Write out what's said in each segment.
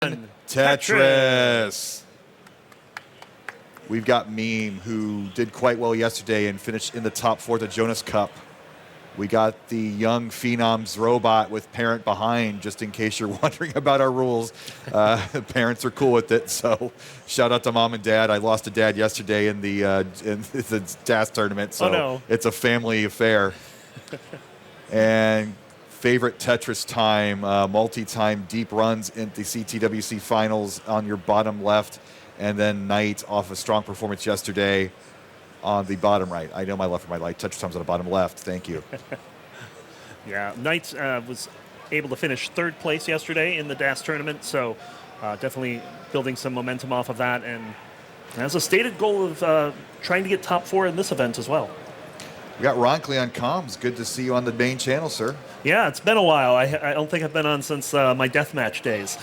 Tetris. We've got Meme, who did quite well yesterday and finished in the top 4 of the Jonas Cup. We got the young Phenoms robot with parent behind, just in case you're wondering about our rules. Parents are cool with it, so shout out to mom and dad. I lost a dad yesterday in the DAS tournament, so It's a family affair. And favorite Tetris time, multi-time deep runs into CTWC finals on your bottom left, and then Knight off a strong performance yesterday on the bottom right. I know my left and my right. Tetris time's on the bottom left. Thank you. Yeah, Knight was able to finish 3rd place yesterday in the DAS tournament, so definitely building some momentum off of that, and has a stated goal of trying to get top 4 in this event as well. We got Roncli on comms. Good to see you on the main channel, sir. Yeah, it's been a while. I don't think I've been on since my deathmatch days.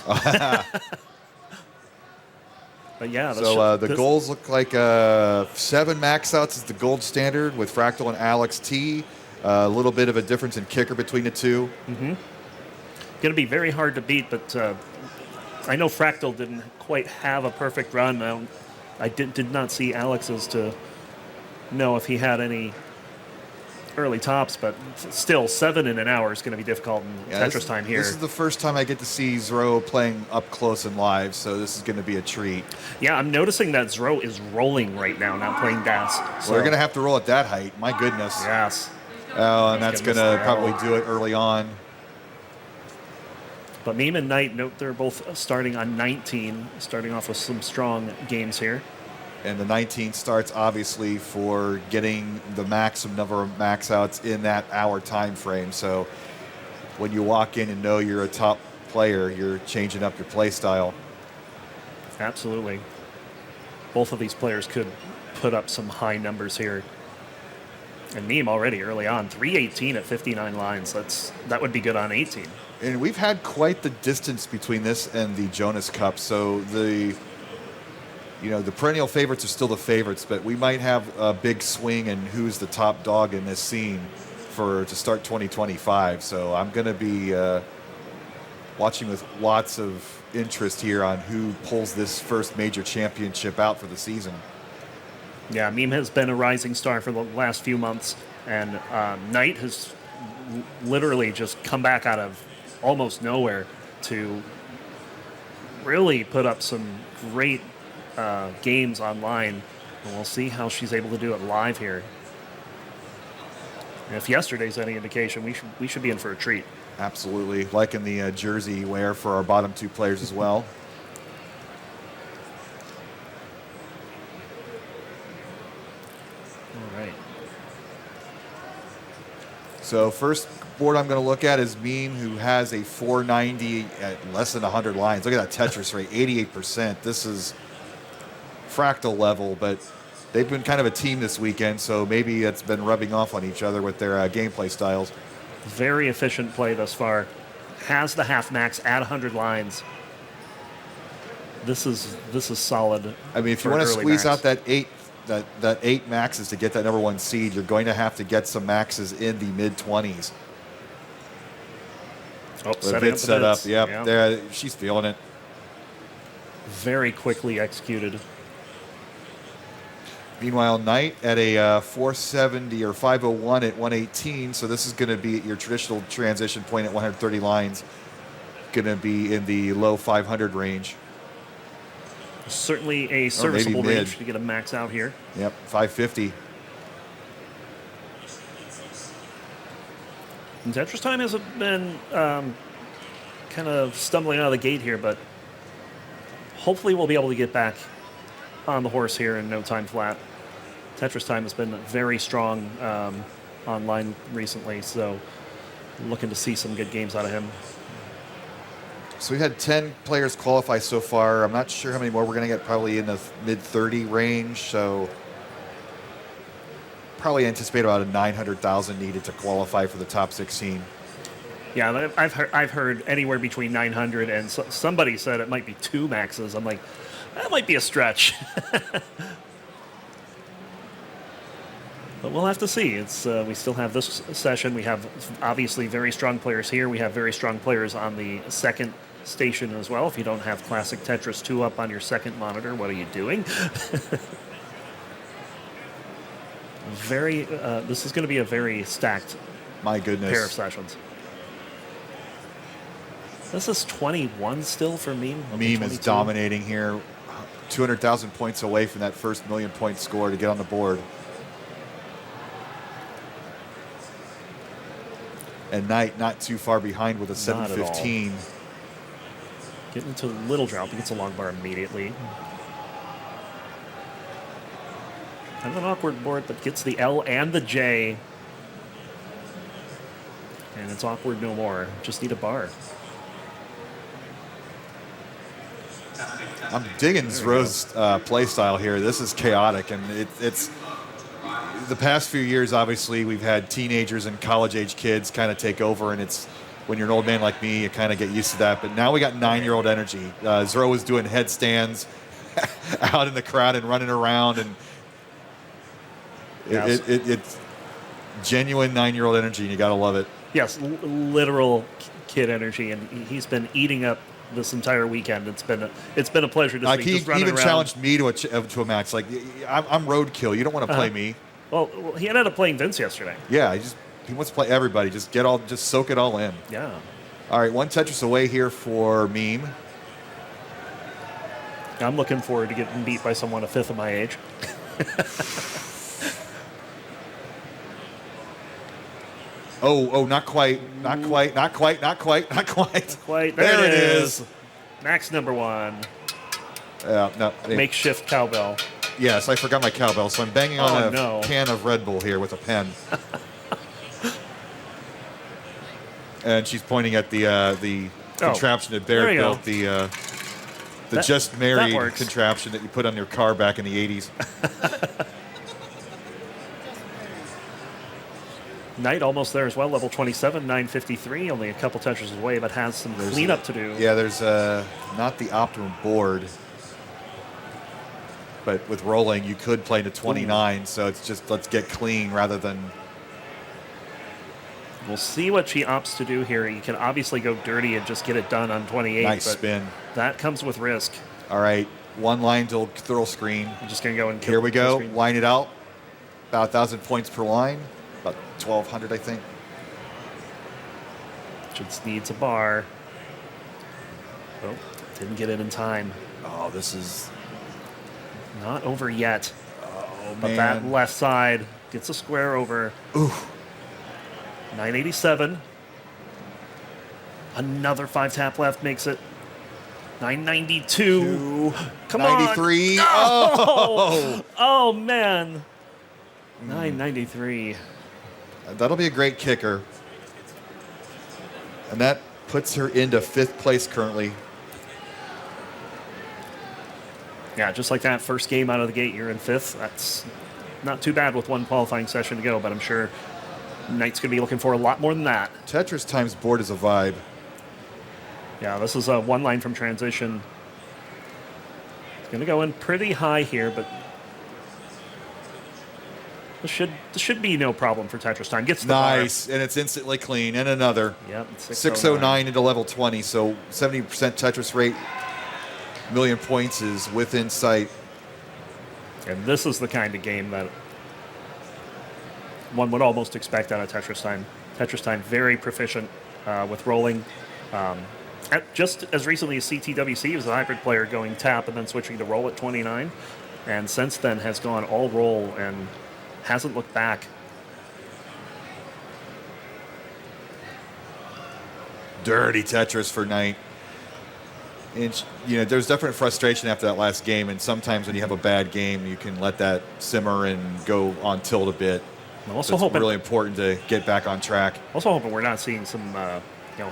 But yeah, so the goals look like 7 max outs is the gold standard with Fractal and Alex T. A little bit of a difference in kicker between the two. Going to be very hard to beat, but I know Fractal didn't quite have a perfect run. I did not see Alex's to know if he had any early tops, but still 7 in an hour is going to be difficult in Tetris time here. This is the first time I get to see Zro playing up close and live, so this is going to be a treat. Yeah, I'm noticing that Zro is rolling right now, not playing DAS. So. Well, they're going to have to roll at that height. My goodness. Yes. Oh, and that's going to probably do it early on. But Meme and Knight, note they're both starting on 19, starting off with some strong games here. And the 19 starts, obviously, for getting the maximum number of max outs in that hour time frame. So when you walk in and know you're a top player, you're changing up your play style. Absolutely. Both of these players could put up some high numbers here. And Meme already early on, 318 at 59 lines. That would be good on 18. And we've had quite the distance between this and the Jonas Cup. So the perennial favorites are still the favorites, but we might have a big swing in who's the top dog in this scene to start 2025. So I'm going to be watching with lots of interest here on who pulls this first major championship out for the season. Yeah, Meme has been a rising star for the last few months, and Knight has literally just come back out of almost nowhere to really put up some great games online, and we'll see how she's able to do it live here. And if yesterday's any indication, we should be in for a treat. Absolutely, liking the jersey wear for our bottom 2 players as well. All right. So first board I'm going to look at is Meme, who has a 490 at less than 100 lines. Look at that Tetris rate, 88%. This is Fractal level, but they've been kind of a team this weekend, so maybe it's been rubbing off on each other with their gameplay styles. Very efficient play thus far. Has the half max at 100 lines. This is solid. I mean, if you want to squeeze out that 8 maxes to get that number 1 seed, you're going to have to get some maxes in the mid-20s. Oh, set up. Yep. There, she's feeling it. Very quickly executed. Meanwhile, Knight at a 470 or 501 at 118. So this is going to be your traditional transition point at 130 lines. Going to be in the low 500 range. Certainly a serviceable range to get a max out here. Yep, 550. And Tetris time has been kind of stumbling out of the gate here, but hopefully we'll be able to get back on the horse here in no time flat. Tetris time has been very strong online recently, so looking to see some good games out of him. So we've had 10 players qualify so far. I'm not sure how many more we're going to get, probably in the mid-30 range, so probably anticipate about a 900,000 needed to qualify for the top 16. Yeah, I've heard anywhere between 900 and somebody said it might be 2 maxes. I'm like, that might be a stretch. But we'll have to see. It's we still have this session. We have obviously very strong players here. We have very strong players on the second station as well. If you don't have Classic Tetris 2 up on your second monitor, what are you doing? This is going to be a very stacked My goodness. pair of sessions. This is 21 still for Meme. Meme is dominating here. 200,000 points away from that first million-point score to get on the board. And Knight not too far behind with a 715. Getting into Little Drought, he gets a long bar immediately. Kind of an awkward board, but gets the L and the J. And it's awkward no more. Just need a bar. I'm digging Zro's play style here. This is chaotic, and it's the past few years. Obviously, we've had teenagers and college-age kids kind of take over, and it's when you're an old man like me, you kind of get used to that. But now we got 9-year-old energy. Zro is doing headstands out in the crowd and running around, and it's genuine 9-year-old energy, and you got to love it. Yes, literal kid energy, and he's been eating up this entire weekend. It's been a pleasure to see. He even challenged me to a match. Like, I'm roadkill. You don't want to play me. Well, he ended up playing Vince yesterday. Yeah, he wants to play everybody. Just soak it all in. Yeah. All right, one Tetris away here for Meme. I'm looking forward to getting beat by someone a fifth of my age. Oh, not quite. Quite. There it is. Max number 1. Yeah, no. Makeshift cowbell. Yes, I forgot my cowbell, so I'm banging on a can of Red Bull here with a pen. And she's pointing at the contraption that Bear built, the just married contraption that you put on your car back in the 80s. Knight almost there as well, level 27, 953, only a couple touches away, but has some cleanup to do. Yeah, there's not the optimum board. But with rolling, you could play to 29, so it's just let's get clean rather than... We'll see what she opts to do here. You can obviously go dirty and just get it done on 28. Nice but spin. That comes with risk. All right, one line to throw screen. I'm just going to go and kill. Here we go, line it out. About 1,000 points per line. About 1,200, I think. Just needs a bar. Oh, didn't get it in time. Oh, this is... Not over yet. Oh, but man. That left side gets a square over. Ooh. 987. Another 5-tap left makes it 992. Come 93. on. Oh. Oh, man. 993. That'll be a great kicker. And that puts her into 5th place currently. Yeah, just like that first game out of the gate, you're in 5th. That's not too bad with one qualifying session to go, but I'm sure Knight's going to be looking for a lot more than that. Tetris times board is a vibe. Yeah, this is a one line from transition. It's going to go in pretty high here, but this should be no problem for Tetris time. Gets the nice, bar. And it's instantly clean. And another. Yep, 609 into level 20, so 70% Tetris rate. Million points is within sight. And this is the kind of game that one would almost expect out of Tetris time. Tetris time, very proficient with rolling. Just as recently as CTWC, he was a hybrid player going tap and then switching to roll at 29. And since then has gone all roll and hasn't looked back. Dirty Tetris for Knight. And, there's definite frustration after that last game, and sometimes when you have a bad game, you can let that simmer and go on tilt a bit. Also it's hoping, really important to get back on track. Also hoping we're not seeing some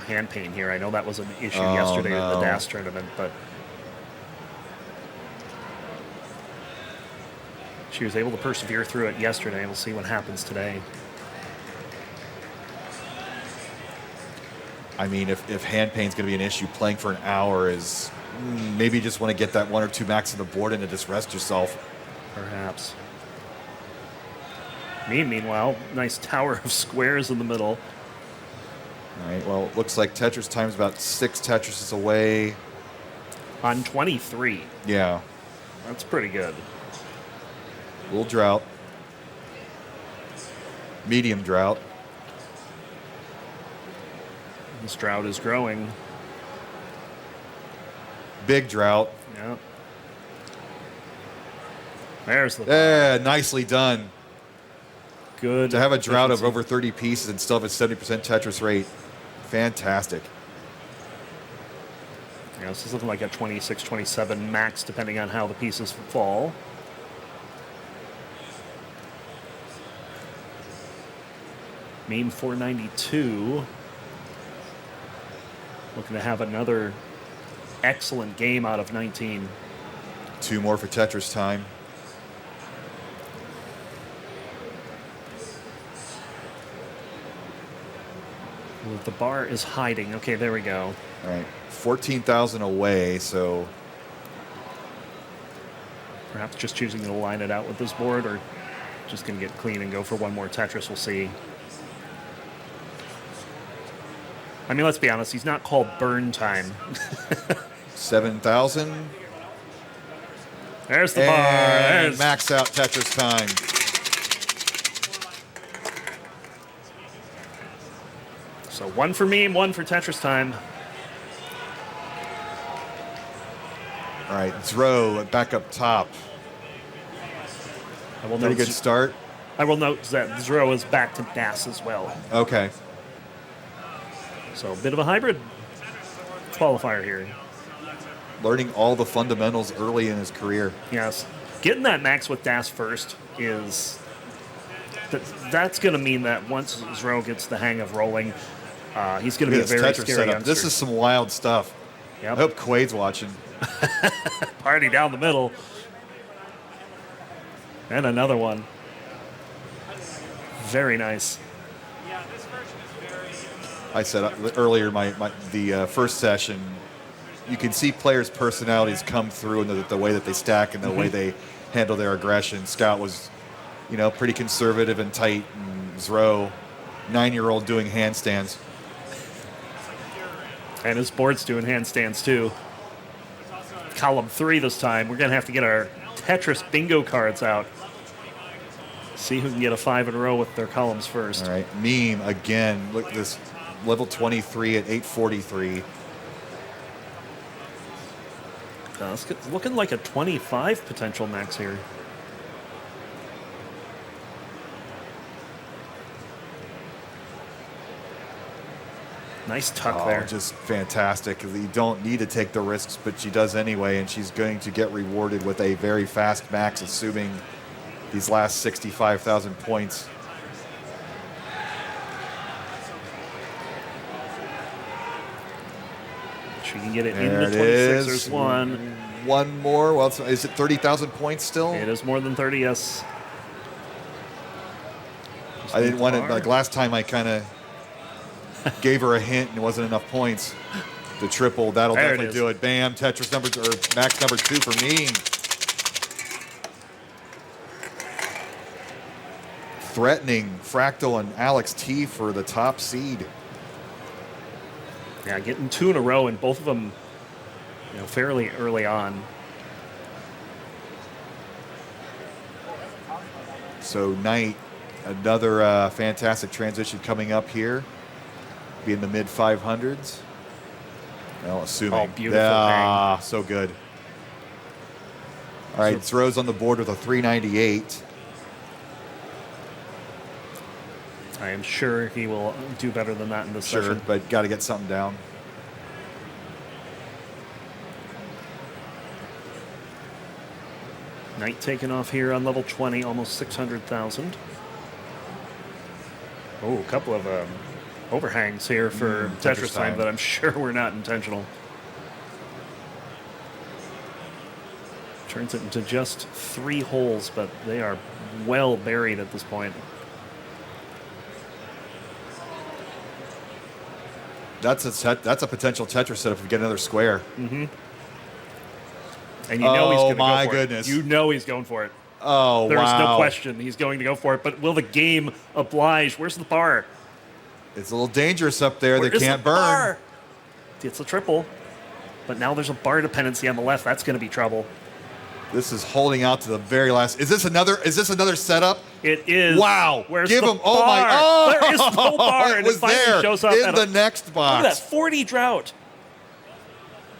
hand pain here. I know that was an issue yesterday at the DAS tournament, but she was able to persevere through it yesterday. We'll see what happens today. I mean, if hand pain is going to be an issue, playing for an hour is maybe you just want to get that 1 or 2 max on the board and to just rest yourself. Perhaps. Meanwhile, nice tower of squares in the middle. All right, well, it looks like Tetris time's about 6 Tetrises away. On 23. Yeah. That's pretty good. Little drought. Medium drought. This drought is growing. Big drought. Yeah. There's the Yeah, nicely done. good. To have a drought of efficiency. over 30 pieces and still have a 70% Tetris rate. Fantastic. Yeah, this is looking like a 26, 27 max, depending on how the pieces fall. Meme 492. Looking to have another excellent game out of 19. 2 more for Tetris time. Well, the bar is hiding. Okay, there we go. All right, 14,000 away, so Perhaps just choosing to line it out with this board, or just going to get clean and go for one more Tetris. We'll see. I mean, let's be honest. He's not called burn time. 7,000. There's the bar. And There's max out Tetris time. So one for meme, one for Tetris time. All right, Zro back up top. I will Pretty note, good start. I will note that Zero is back to DAS as well. Okay. So a bit of a hybrid qualifier here. Learning all the fundamentals early in his career. Yes. Getting that max with DAS first is... That's going to mean that once Zero gets the hang of rolling, he's going to be a Look at very this Tetris scary setup. youngster. This is some wild stuff. I Yep. hope Quaid's watching. Party down the middle. And another one. Very nice. I said earlier, the first session, you can see players' personalities come through in the way that they stack and the way they handle their aggression. Scout was, pretty conservative and tight, and Zro, 9-year-old doing handstands. And his board's doing handstands too. Column 3 this time. We're going to have to get our Tetris bingo cards out. See who can get a 5 in a row with their columns first. All right, Meme again. Look at this, level 23 at 843. It's looking like a 25 potential max here. Nice tuck there. Just fantastic. You don't need to take the risks, but she does anyway, and she's going to get rewarded with a very fast max, assuming these last 65,000 points. She can get it There into it 26. is. There's one. One more. Well, is it 30,000 points still? It is more than 30, yes. I didn't want it. Like last time, I kind of gave her a hint and it wasn't enough points. The triple, that'll There it definitely is. do it. Bam, Tetris max number 2 for me. Threatening Fractal and Alex T for the top seed. Yeah, getting 2 in a row, and both of them, fairly early on. So Knight, another fantastic transition coming up here. Be in the mid 500s. Well, assuming. Oh, beautiful Yeah, so good. All right, Zro's on the board with a 398. I am sure he will do better than that in this Sure, session. but got to get something down. Knight taking off here on level 20, almost 600,000. Oh, a couple of overhangs here for Tetris time time. that I'm sure were not intentional. Turns it into just 3 holes, but they are well buried at this point. That's a potential Tetris setup if we get another square. And you know he's Oh, going to go my for goodness. it. You know he's going for it. Oh, There's wow. no question he's going to go for it. But will the game oblige? Where's the bar? It's a little dangerous up there. Where They is can't the burn. bar? It's a triple. But now there's a bar dependency on the left. That's going to be trouble. This is holding out to the very last. Is this another setup? It is. Wow. Where's Give the him. Oh, bar? my. Oh. There is no bar. It And was it finally there shows up in at the next box. Look at that, 40 drought.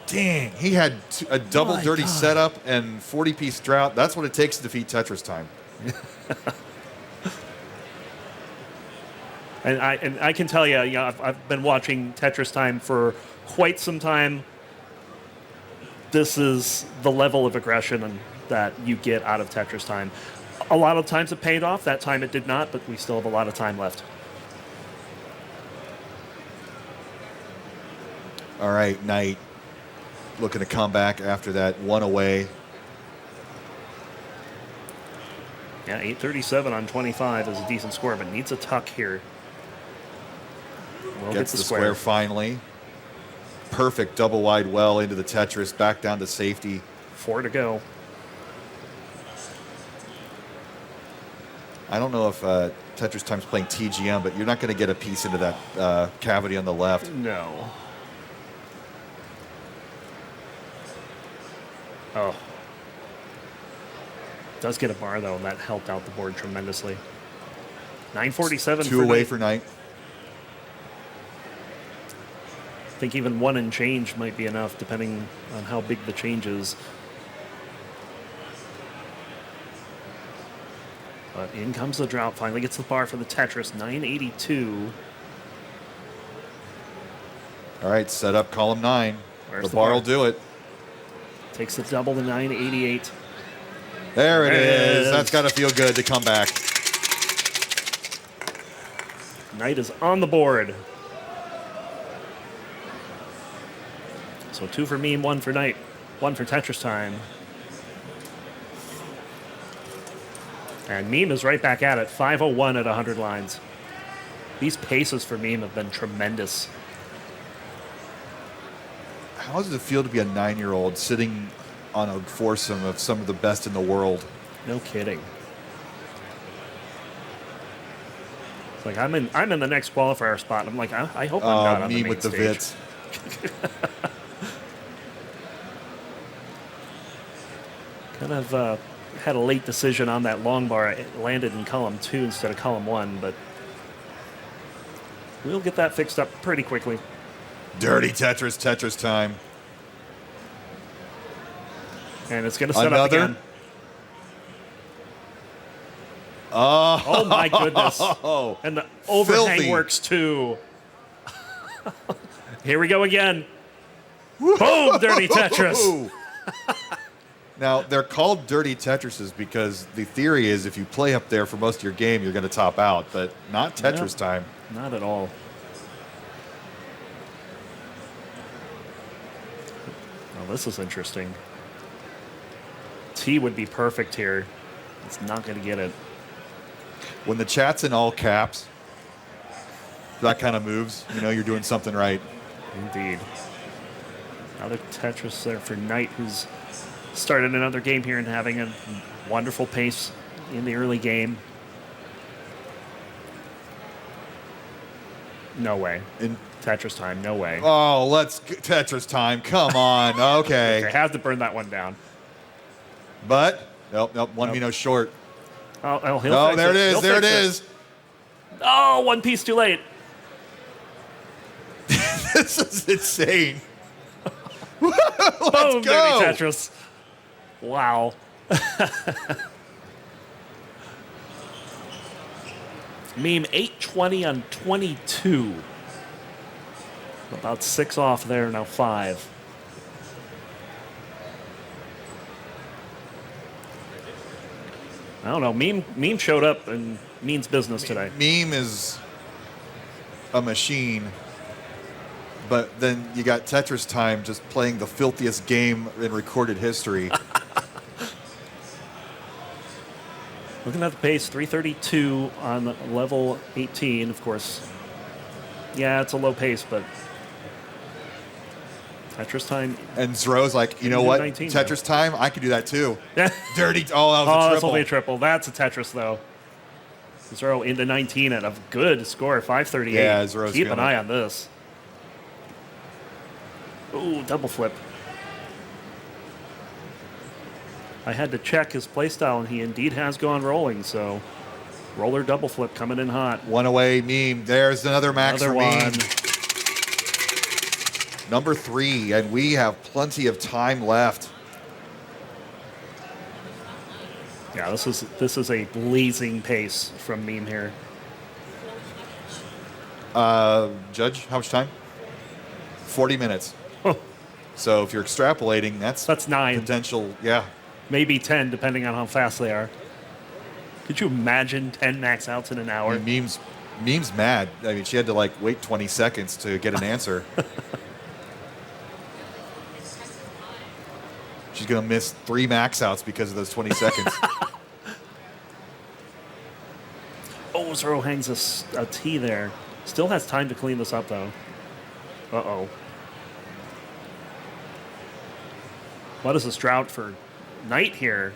Dang. He had a double My dirty God. setup and 40-piece drought. That's what it takes to defeat Tetris time. And I can tell you, I've been watching Tetris Time for quite some time. This is the level of aggression that you get out of Tetris Time. A lot of times it paid off. That time it did not, but we still have a lot of time left. All right, Knight looking to come back after that one away. Yeah, 837 on 25 is a decent score, but needs a tuck here. We'll Gets get the square finally. Perfect double wide well into the Tetris, back down to safety. 4 to go. I don't know if Tetris Time's playing TGM, but you're not going to get a piece into that cavity on the left. No. Oh. Does get a bar, though, and that helped out the board tremendously. 947 Two for away Knight. for Knight. I think even 1 and change might be enough, depending on how big the change is. But in comes the drought. Finally gets the bar for the Tetris. 982. All right, set up column 9. Where's The bar will do it. Takes the double to 988. There it There it is. is. That's got to feel good to come back. Knight is on the board. So 2 for Meme, 1 for Knight, 1 for Tetris Time. And Meme is right back at it, 501 at 100 lines. These paces for Meme have been tremendous. How does it feel to be a 9-year-old sitting on a foursome of some of the best in the world? No kidding. It's like I'm in the next qualifier spot. And I'm like, I hope I'm not on the me main with the stage. Vits. Kind of had a late decision on that long bar. It landed in column 2 instead of column 1, but we'll get that fixed up pretty quickly. Dirty Tetris time. And it's going to set up Another? again. Oh my goodness. Oh, And the overhang filthy. works too. Here we go again. Boom, Dirty Tetris. Now, they're called dirty Tetrises because the theory is if you play up there for most of your game, you're going to top out, but not Tetris Nope. time. Not at all. Well, this is interesting. T would be perfect here. It's not going to get it. When the chat's in all caps, that kind of moves, you know you're doing something right. Indeed. Another Tetris there for Knight, who's started another game here and having a wonderful pace in the early game. No way. In, Tetris time, no way. oh, Tetris time. Come on. Okay. I have to burn that one down. But, nope, one Mino short. Oh, he'll Oh, fix there it is. He'll There it fix is. Oh, one piece too late. This is insane. Boom, go. Dirty Tetris. Wow. Meme 820 on 22. About 6 off there, now 5. I don't know. Meme showed up and means business today. Meme is a machine, but then you got Tetris time just playing the filthiest game in recorded history. Looking at the pace, 332 on level 18, of course. Yeah, it's a low pace, but Tetris time. And Zro's like, you know what? 19, Tetris time? I could do that too. Yeah. Dirty. Oh, that was a Oh, this triple. will be a triple. That's a Tetris, though. Zero into 19 at a good score, 538. Yeah, Zero's Keep an feeling eye it. on this. Ooh, double flip. I had to check his playstyle, and he indeed has gone rolling, so roller double flip coming in hot. One away, Meme. There's another max Another for one. Meme. Number 3, and we have plenty of time left. Yeah, this is a blazing pace from Meme here. Judge, how much time? 40 minutes. Oh, So if you're extrapolating, that's 9. potential. Yeah. Maybe 10, depending on how fast they are. Could you imagine 10 max outs in an hour? I mean, Meme's mad. I mean, she had to wait 20 seconds to get an answer. She's gonna miss 3 max outs because of those 20 seconds. Oh, Zero hangs a T there. Still has time to clean this up, though. Uh-oh. What is this drought for Knight here?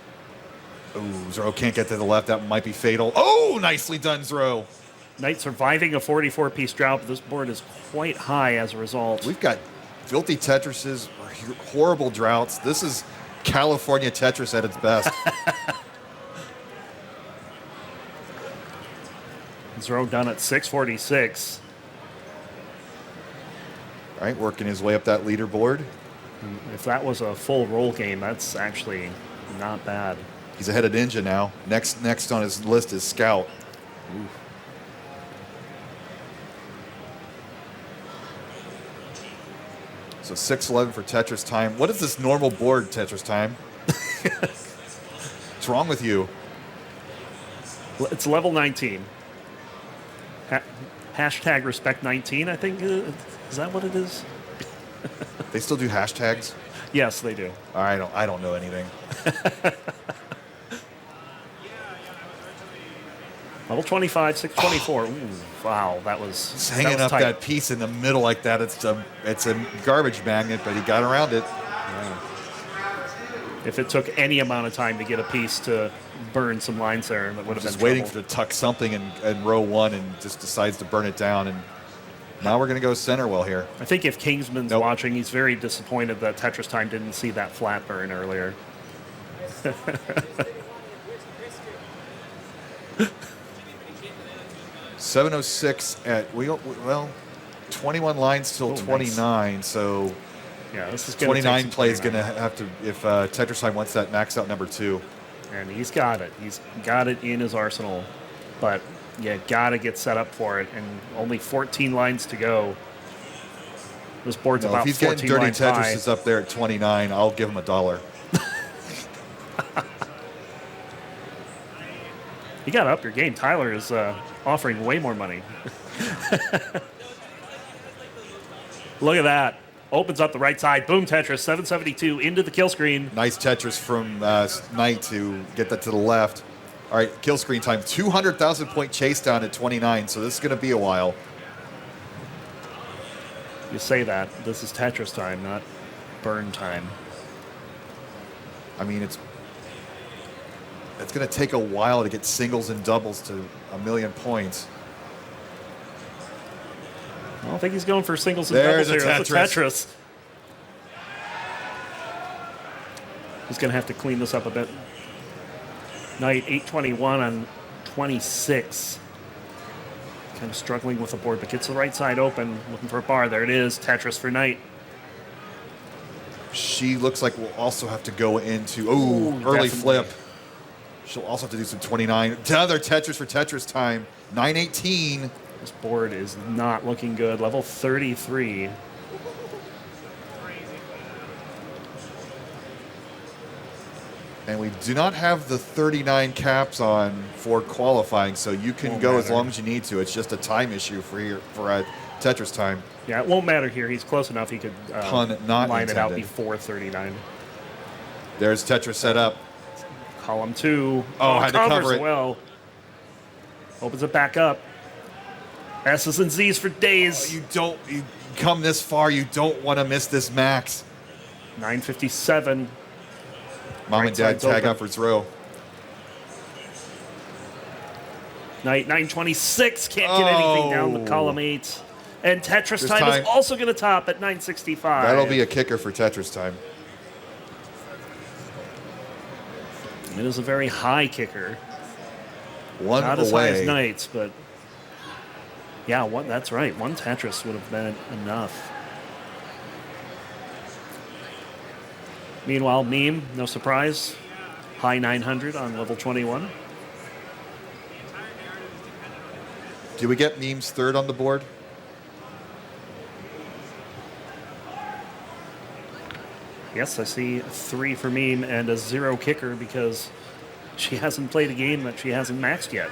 Ooh, Zero can't get to the left. That might be fatal. Oh, nicely done, Zero. Knight surviving a 44-piece drought, but this board is quite high as a result. We've got filthy Tetrises, horrible droughts. This is California Tetris at its best. Zero done at 646. All right, working his way up that leaderboard. If that was a full roll game, that's actually not bad. He's ahead of Ninja now. Next on his list is Scout. Ooh. So 6:11 for Tetris time. What is this normal board Tetris time? What's wrong with you? It's level 19. Hashtag respect 19, I think. Is that what it is? They still do hashtags? Yes, they do. I don't know anything. Level 25, 624. Ooh, wow, that was Just hanging was up tight. that piece in the middle like that. It's a garbage magnet, but he got around it. If it took any amount of time to get a piece to burn some lines there, that would have been Just waiting trouble. to tuck something in row 1 and just decides to burn it down. And now we're going to go center well here. I think if Kingsman's Nope. watching, he's very disappointed that Tetris Time didn't see that flat burn earlier. 7:06 at 21 lines till Oh, nice. 29. So Yeah, this is going to 29 play is going to have to, if Tetris Time wants that max out number 2. And he's got it. He's got it in his arsenal. But you got to get set up for it. And only 14 lines to go. This board's No, if about he's getting 14 dirty lines Tetris high. is up there at 29, I'll give him $1. You got to up your game. Tyler is offering way more money. Look at that. Opens up the right side. Boom, Tetris. 772 into the kill screen. Nice Tetris from Knight to get that to the left. All right, kill screen time. 200,000 point chase down at 29, so this is going to be a while. You say that. This is Tetris time, not burn time. I mean, it's going to take a while to get singles and doubles to 1,000,000 points. I don't think he's going for singles and There's doubles a here. That's a Tetris. Tetris. He's going to have to clean this up a bit. Knight 821 on 26. Kind of struggling with the board, but gets the right side open. Looking for a bar. There it is. Tetris for Knight. She looks like we'll also have to go into, early definitely. flip. She'll also have to do some 29. Another Tetris for Tetris time. 918. This board is not looking good. Level 33. And we do not have the 39 caps on for qualifying, so you can Won't go as matter. long as you need to. It's just a time issue for Tetris time. Yeah, it won't matter here. He's close enough. He could Pun not line it out intended. before 39. There's Tetris set up. Column 2. Oh, had to covers cover it. well. Opens it back up. S's and Z's for days. You come this far, you don't want to miss this max. 957. Mom Right and Dad side's tag open. out for throw. Knight 926 can't get anything down the column 8. And Tetris time is also going to top at 965. That'll be a kicker for Tetris time. It is a very high kicker. One Not away. as high as Knights, but yeah, that's right. One Tetris would have been enough. Meanwhile, Meme, no surprise, high 900 on level 21. Do we get Meme's third on the board? Yes, I see 3 for Meme and a 0 kicker because she hasn't played a game that she hasn't maxed yet.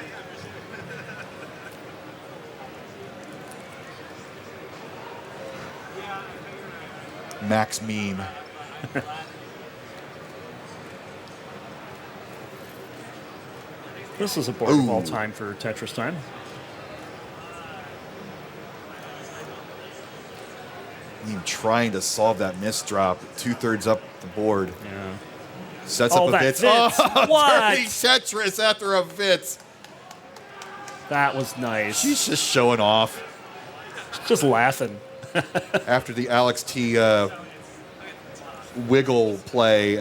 Max Meme. This is a board of all time for Tetris time. Meme trying to solve that misdrop. 2/3 up the board. Yeah. Sets up a that Vitz. Vitz. Oh, What? dirty Tetris after a Vitz. That was nice. She's just showing off. Just laughing. After the Alex T wiggle play,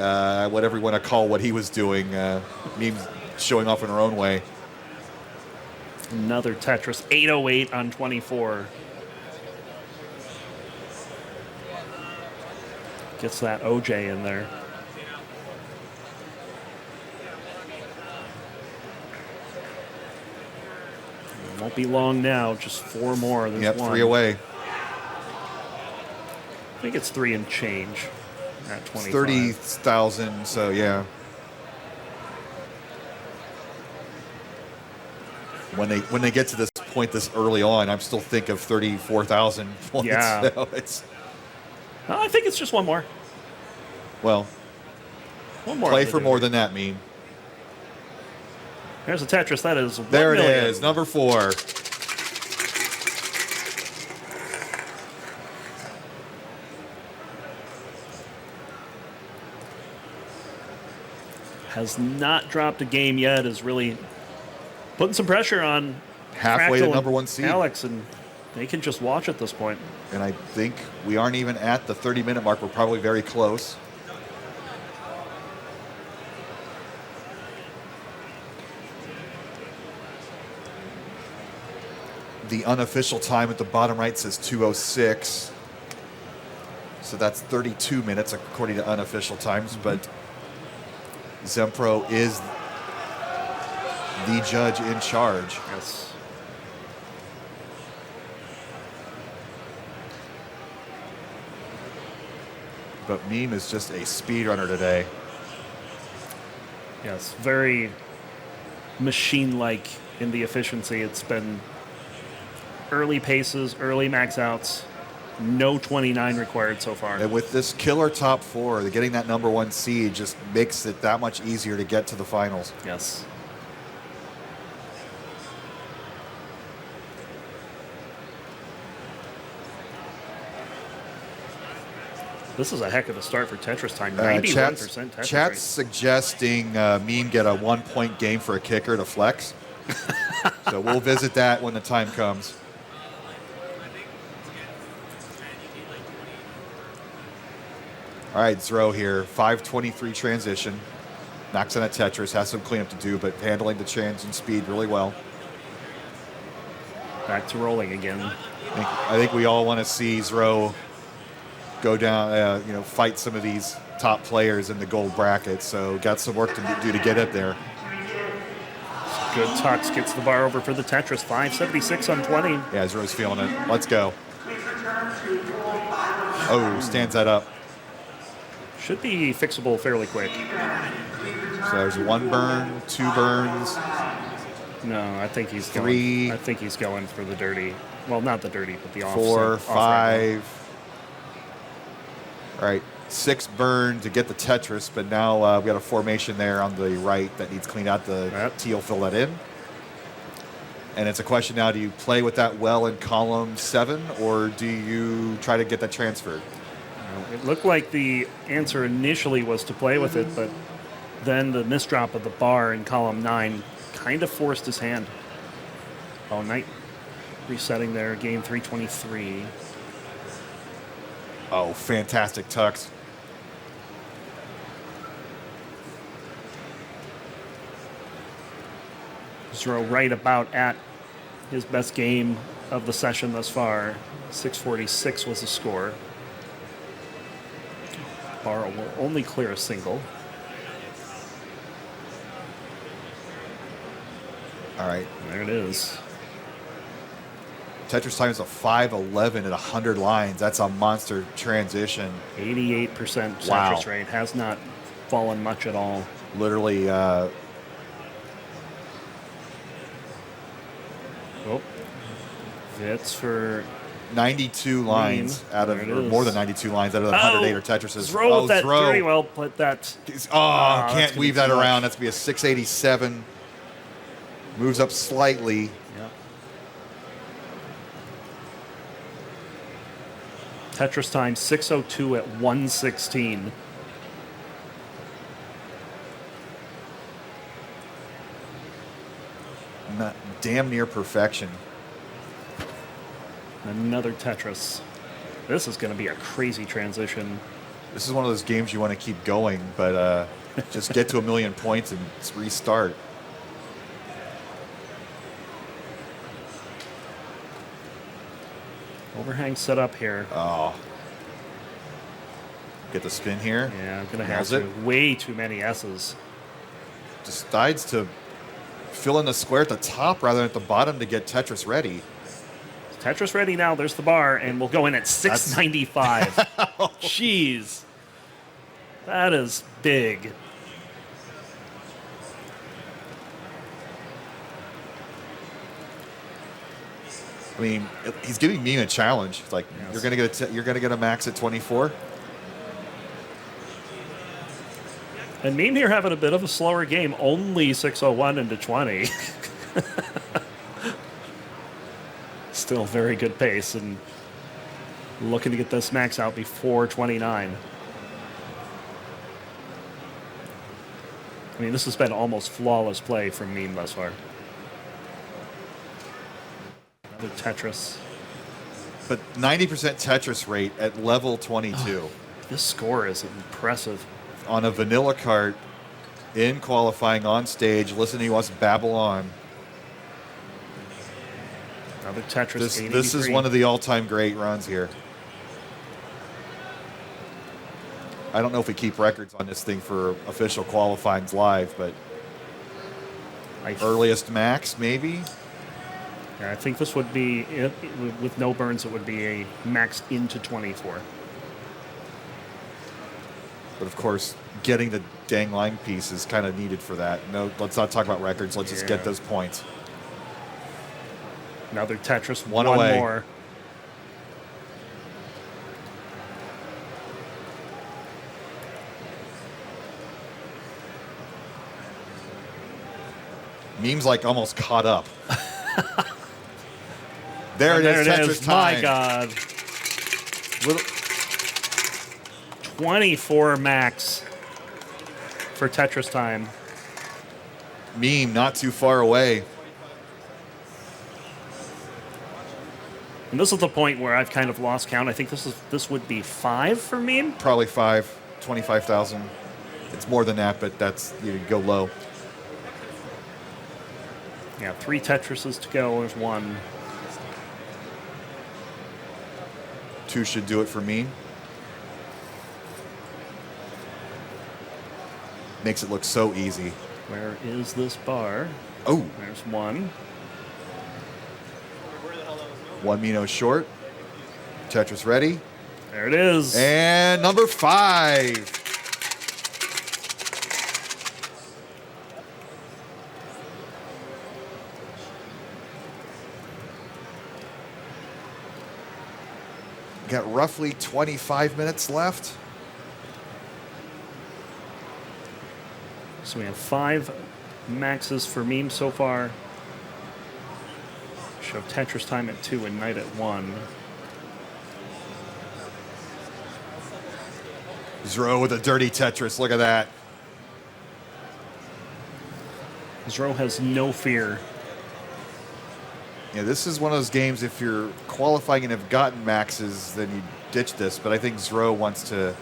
whatever you want to call what he was doing, Meme showing off in her own way. Another Tetris. 808 on 24. Gets that OJ in there. Won't be long now. Just 4 more. There's Yep, one. 3 away. I think it's 3 and change at 25. 30,000, so yeah. When they get to this point this early on, I'm still think of 34,000 points. Yeah. So it's, I think it's just one more. well, One more. play of for the more dude. than that, Meme. There's a Tetris. That is 1 There it million. is, number 4. Has not dropped a game yet. Is really putting some pressure on Halfway Fractal to number and 1 seed. Alex, and they can just watch at this point. And I think we aren't even at the 30-minute mark. We're probably very close. The unofficial time at the bottom right says 2:06. So that's 32 minutes according to unofficial times. But Zempro is the judge in charge. Yes. But Meme is just a speedrunner today. Yes. Very machine-like in the efficiency. It's been early paces, early max outs. No 29 required so far. And with this killer top 4, getting that number 1 seed just makes it that much easier to get to the finals. Yes. This is a heck of a start for Tetris time. 91% Tetris Chat's rate. suggesting Meme get a 1-point game for a kicker to flex. So we'll visit that when the time comes. All right, Zro here. 5:23 transition. Knocks on a Tetris. Has some cleanup to do, but handling the change and speed really well. Back to rolling again. I think we all want to see Zro go down, fight some of these top players in the gold bracket. So got some work to do to get up there. Good Tux gets the bar over for the Tetris. 576 on 20. Yeah, Zro's feeling it. Let's go. Oh, stands that up. Should be fixable fairly quick. So there's 1 burn, 2 burns. No, I think he's 3. going. I think he's going for the dirty. Well, not the dirty, but the offset. 4, off-ramp. 5. All right, 6 burn to get the Tetris, but now we got a formation there on the right that needs cleaned out. The T will fill that in. And it's a question now, do you play with that well in column 7, or do you try to get that transferred? It looked like the answer initially was to play with it, but then the misdrop of the bar in column 9 kind of forced his hand. Oh, Knight resetting there, game 323. Oh, fantastic tucks. Zero right about at his best game of the session thus far. 646 was the score. Bar will only clear a single. All right. There it is. Tetris time is a 511 at 100 lines. That's a monster transition. 88% Tetris Wow. rate. Has not fallen much at all. Literally, Oh. It's for 92 lines out of, There it or is. more than 92 lines out of the 108 or Tetrises. Throw with that throw. very well, but that Can't that's gonna weave be that too much. around. That's going to be a 687. Moves up slightly. Yeah. Tetris time 602 at 116. Not, damn near perfection. Another Tetris. This is going to be a crazy transition. This is one of those games you want to keep going, but just get to 1,000,000 points and restart. Overhang set up here. Oh. Get the spin here. Yeah, I'm going to have Nails it. way too many S's. Decides to fill in the square at the top rather than at the bottom to get Tetris ready. Tetris ready now. There's the bar, and we'll go in at 695. Jeez. That is big. I mean, he's giving me a challenge. It's like Yes. you're gonna get a max at 24. And Meme here having a bit of a slower game, only 601 into 20. Still very good pace and looking to get this max out before 29. I mean, this has been almost flawless play from Meme thus far. Another Tetris. But 90% Tetris rate at level 22 This score is impressive. on a vanilla cart in qualifying on stage. Listen, he wants to babble on. Another Tetris. This is one of the all-time great runs here. I don't know if we keep records on this thing for official qualifyings live, but earliest max maybe. I think this would be, with no burns, it would be a max into 24. But of course, getting the dang line piece is kind of needed for that. No, let's not talk about records. Let's just get those points. Another Tetris, One one away. more. Meme's like almost caught up. There And it is, Tetris time. My God. Little- 24 max for Tetris time. Meme not too far away. And this is the point where I've kind of lost count. I think this would be 5 for Meme. Probably 25,000. It's more than that, but that's, you go low. Yeah, 3 Tetrises to go. There's 1. 2 should do it for Meme. Makes it look so easy. Where is this bar? Oh, There's 1. one Mino short. Tetris ready. There it is. And number 5. Got roughly 25 minutes left. So we have 5 maxes for Meme so far. Show Tetris time at 2 and Knight at 1. Zro with a dirty Tetris. Look at that. Zro has no fear. Yeah, this is one of those games, if you're qualifying and have gotten maxes, then you ditch this. But I think Zro wants to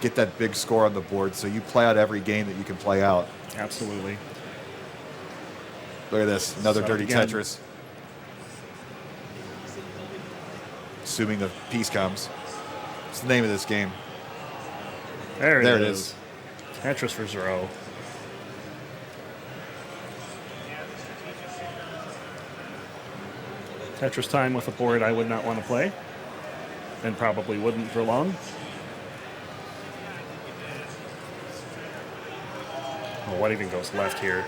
get that big score on the board, so you play out every game that you can play out. Absolutely. Look at this, another So dirty again- Tetris. Assuming the piece comes. What's the name of this game? There it There it is. Tetris for Zero. Tetris time with a board I would not want to play, and probably wouldn't for long. Oh, what even goes left here?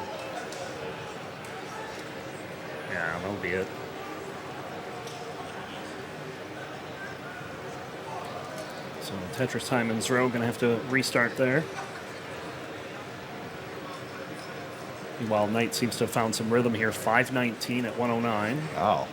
Yeah, that'll be it. So Tetris time and Zero gonna have to restart there. Meanwhile, Knight seems to have found some rhythm here. 519 at 109. Wow.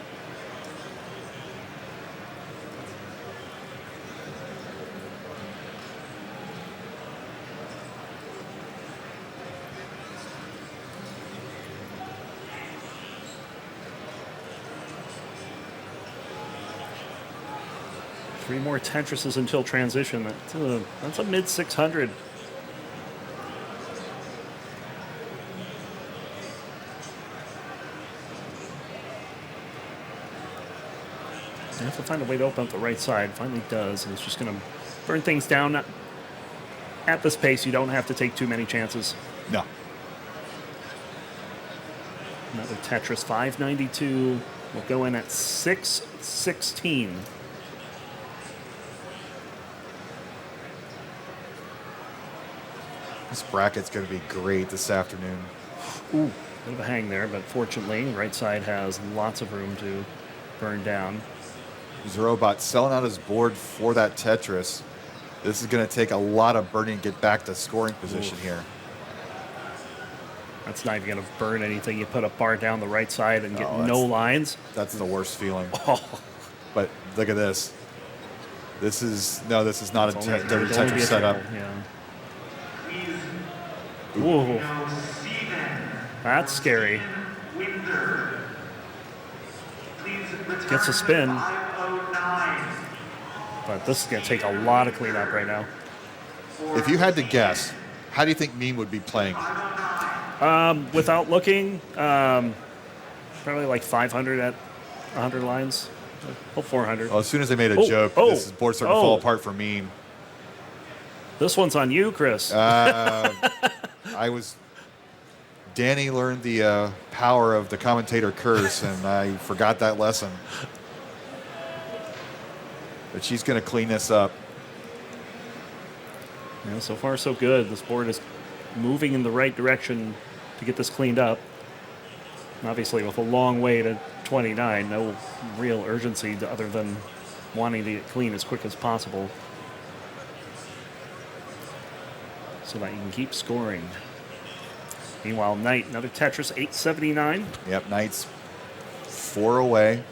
Three more Tetrises until transition. That's a mid 600. I have to find a way to open up the right side. Finally does, and it's just going to burn things down. At this pace, you don't have to take too many chances. No. Another Tetris 592. We'll go in at 616. This bracket's going to be great this afternoon. Ooh, bit of a hang there, but fortunately, right side has lots of room to burn down. Zerobot selling out his board for that Tetris. This is going to take a lot of burning to get back to scoring position Oof. here. That's not even going to burn anything. You put a bar down the right side and get Oh, no lines. That's the worst feeling. Oh, But look at this. This is not a it's only- dirty it'd only be Tetris a setup. triple, yeah. Ooh, that's scary. Gets a spin. But this is going to take a lot of cleanup right now. If you had to guess, how do you think Meme would be playing? Without looking, probably like 500 at 100 lines. Oh, 400. Well, as soon as I made a Oh, joke, oh, this board's starting to oh. fall apart for Meme. This one's on you, Chris. Danny learned the power of the commentator curse, and I forgot that lesson. But she's going to clean this up. Yeah, so far, so good. This board is moving in the right direction to get this cleaned up. And obviously, with a long way to 29, no real urgency other than wanting to get clean as quick as possible so that you can keep scoring. Meanwhile, Knight, another Tetris, 879. Yep, Knight's 4 away.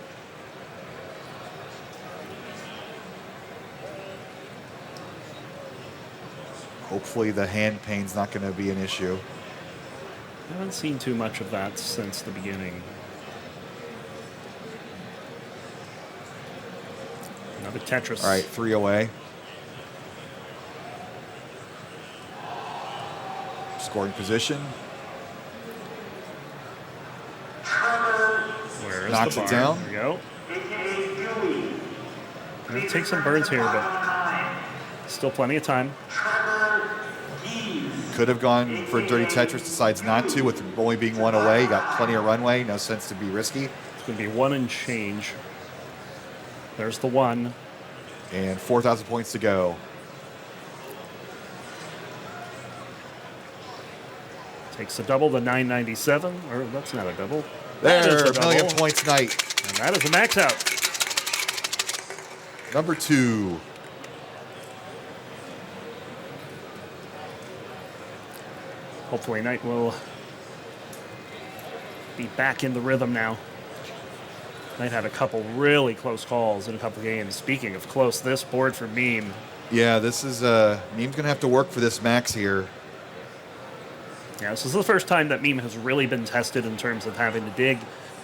Hopefully the hand pain's not going to be an issue. I haven't seen too much of that since the beginning. Another Tetris. All right, 3 away. Scoring position. Where is Knocks the it bar? down. There we go. Gonna take some burns here, but still plenty of time. Could have gone for Dirty Tetris, decides not to, with only being 1 away. Got plenty of runway, no sense to be risky. It's going to be 1 and change. There's the 1. And 4,000 points to go. Takes the double, the 997. Or that's not a double. That is There, a million double. points night. And that is a max out. Number 2. Hopefully, Knight will be back in the rhythm now. Knight had a couple really close calls in a couple games. Speaking of close, this board for Meme. Yeah, this is Meme's gonna have to work for this max here. Yeah, this is the first time that Meme has really been tested in terms of having to dig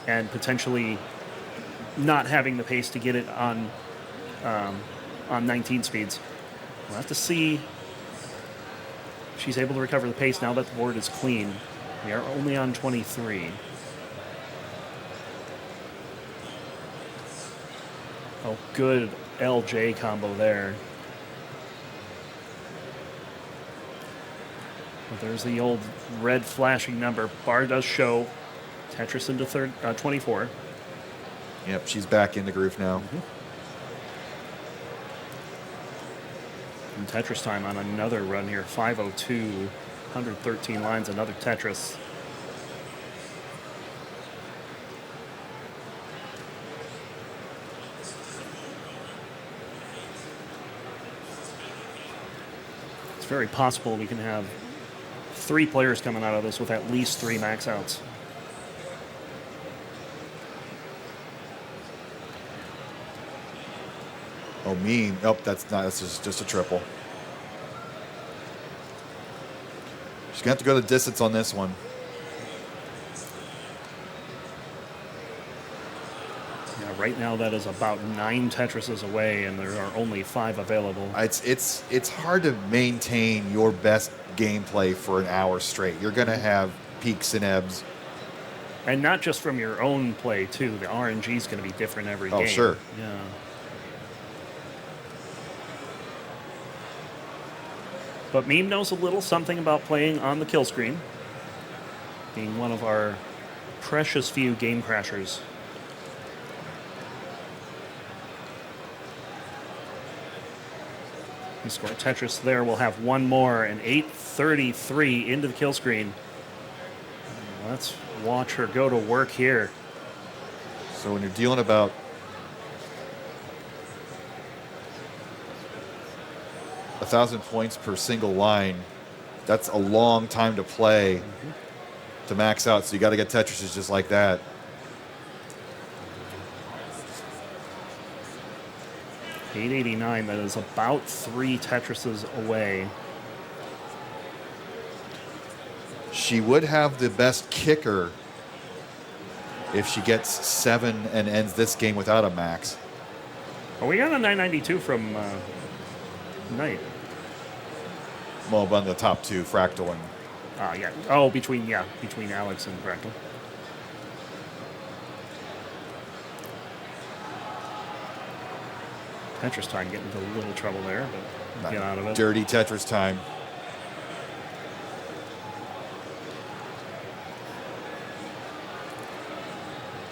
and potentially not having the pace to get it on 19 speeds. We'll have to see if she's able to recover the pace now that the board is clean. We are only on 23. Oh, good LJ combo there. Well, there's the old red flashing number. Bar does show Tetris into 24. Yep, she's back in the groove now. And Tetris time on another run here. 5:02, 113 lines, another Tetris. It's very possible we can have 3 players coming out of this with at least 3 max outs. Oh, mean. Nope, that's not. That's just a triple. She's gonna have to go the distance on this one. Yeah, right now that is about 9 Tetrises away, and there are only 5 available. It's hard to maintain your best gameplay for an hour straight. You're gonna have peaks and ebbs. And not just from your own play, too. The RNG is going to be different every game. Oh, sure. Yeah. But Meme knows a little something about playing on the kill screen, being one of our precious few game crashers. He scored Tetris there. We'll have one more, and 8:33 into the kill screen. Let's watch her go to work here. So when you're dealing about a 1,000 points per single line, that's a long time to play to max out. So you got to get Tetrises just like that. $889. That is about 3 Tetrises away. She would have the best kicker if she gets 7 and ends this game without a max. Oh, we got a 992 from Knight. Well, on the top 2, Fractal and Yeah. Oh, between Alex and Fractal. Tetris time getting into a little trouble there, but we'll get out of it. dirty Tetris time.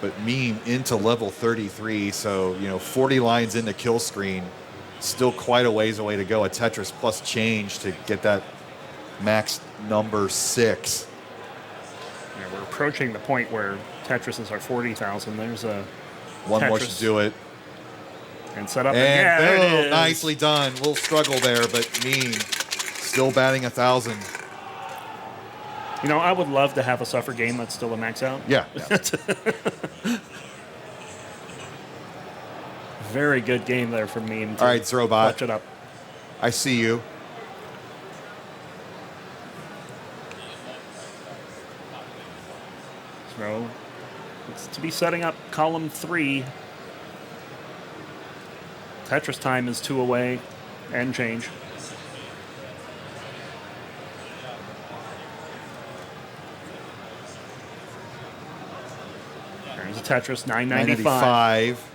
But Meme into level 33, so 40 lines into kill screen, still quite a ways away to go. A Tetris plus change to get that max number 6. Yeah, we're approaching the point where Tetrises are 40,000. There's a One more Tetris. should do it. And set up. And yeah, there boom, it is. nicely done. A little struggle there, but Meme still batting 1,000. I would love to have a suffer game that's still a max out. Yeah. Very good game there from Meme. All right, Zrobot. Clutch it up. I see you. So looks to be setting up column 3. Tetris time is 2 away and change. There's a Tetris 995. 995.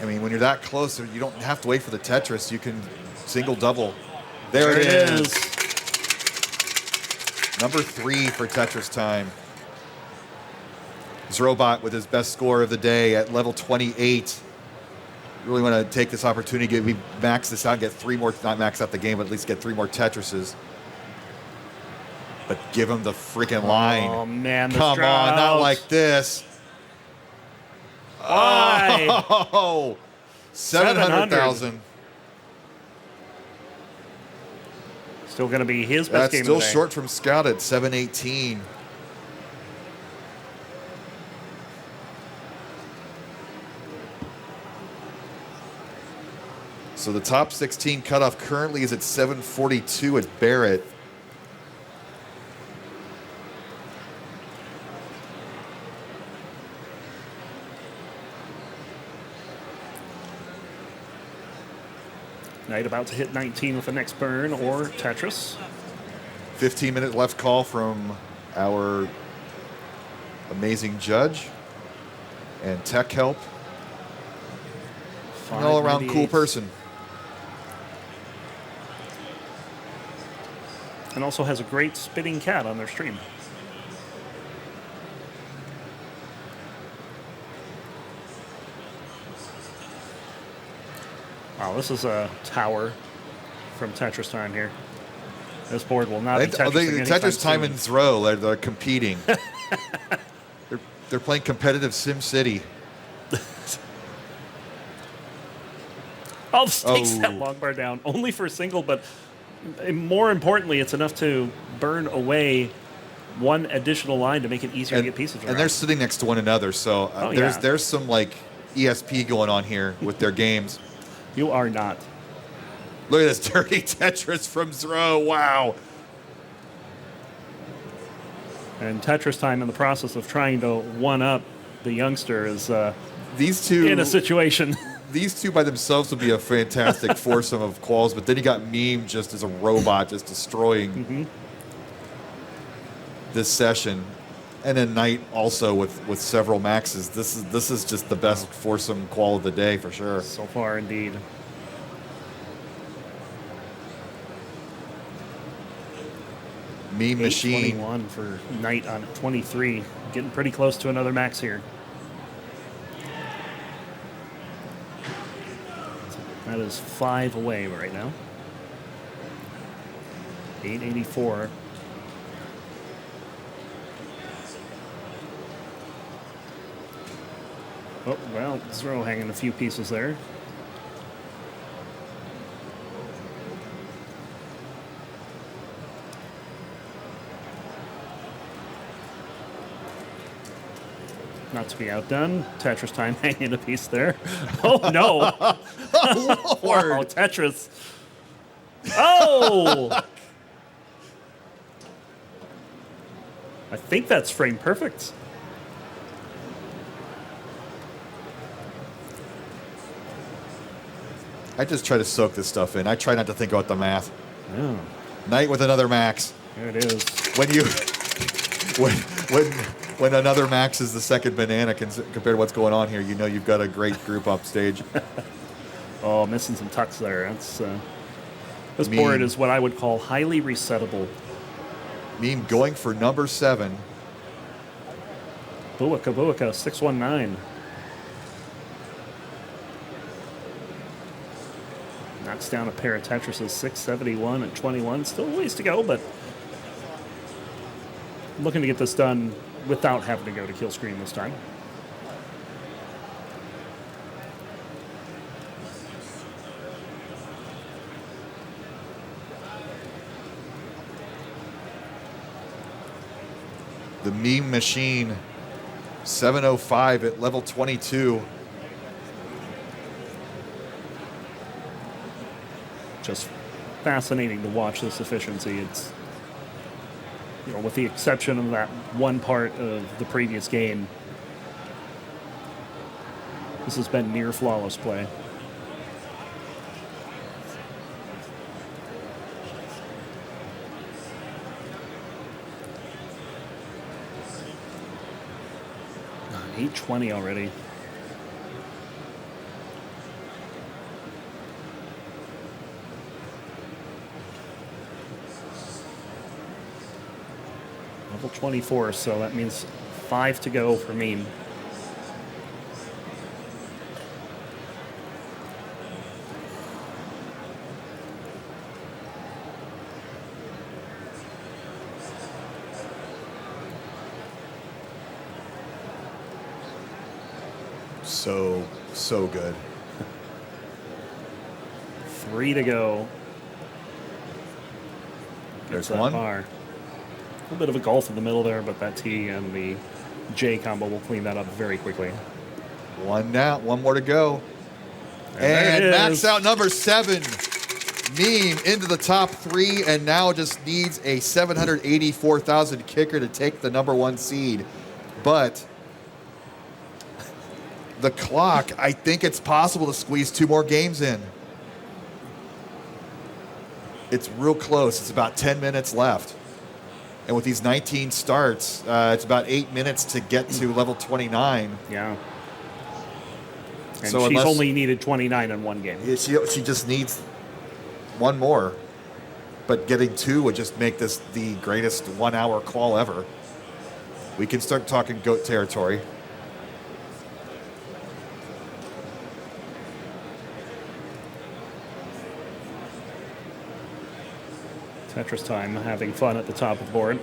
I mean, when you're that close, you don't have to wait for the Tetris. You can single, double. There it is. Number 3 for Tetris time. Zrobot with his best score of the day at level 28. Really want to take this opportunity. We max this out, get 3 more, not max out the game, but at least get 3 more Tetrises. But give him the freaking line. Oh, man. The Come on, not Droughts. like this. Why? Oh, 700,000. Still going to be his best That's game still of the day. short from Scout at 718. So the top 16 cutoff currently is at 742 at Barrett. Knight about to hit 19 with the next burn or Tetris. 15-minute left call from our amazing judge and tech help. An all-around cool person. And also has a great spitting cat on their stream. Wow, this is a tower from Tetris time here. This board will not be Tetris time and throw. They're competing. they're playing competitive Sim City. Alves takes that long bar down, only for a single, but more importantly, it's enough to burn away one additional line to make it easier to get pieces around. And they're sitting next to one another, so there's some like ESP going on here with their games. You are not. Look at this dirty Tetris from Zro. Wow. And Tetris time in the process of trying to one-up the youngster is these two in a situation. These two by themselves would be a fantastic foursome of quals, but then you got Meme just as a robot just destroying this session. And then Knight also with several maxes. This is just the best foursome qual of the day for sure. So far, indeed. Meme machine. 21 for Knight on 23. Getting pretty close to another max here. That is 5 away right now. 884. Oh, well, Zero hanging a few pieces there. Not to be outdone. Tetris time hanging a piece there. Oh, no. Oh, Lord. Wow, Tetris. Oh! I think that's frame perfect. I just try to soak this stuff in. I try not to think about the math. Yeah. Knight with another max. There it is. When another max is the second banana compared to what's going on here, you know you've got a great group upstage. Oh, missing some tucks there. That's this board is what I would call highly resettable. Meme going for number 7. Buika, 619. Knocks down a pair of Tetrises, 671 and 21. Still a ways to go, but looking to get this done without having to go to kill screen this time. The Meme machine, 705 at level 22. Just fascinating to watch this efficiency. It's, you know, with the exception of that one part of the previous game, this has been near flawless play. $820 already. Level 24, so that means 5 to go for Meme. So good. 3 to go. There's that one. Bar. A little bit of a gulf in the middle there, but that T and the J combo will clean that up very quickly. One down, one more to go. And max out number 7. Meme into the top 3 and now just needs a 784,000 kicker to take the number 1 seed. But the clock, I think it's possible to squeeze 2 more games in. It's real close. It's about 10 minutes left. And with these 19 starts, it's about 8 minutes to get to level 29. Yeah. And So she's only needed 29 in one game. She just needs one more. But getting 2 would just make this the greatest 1 hour call ever. We can start talking GOAT territory. Tetris time, having fun at the top of the board.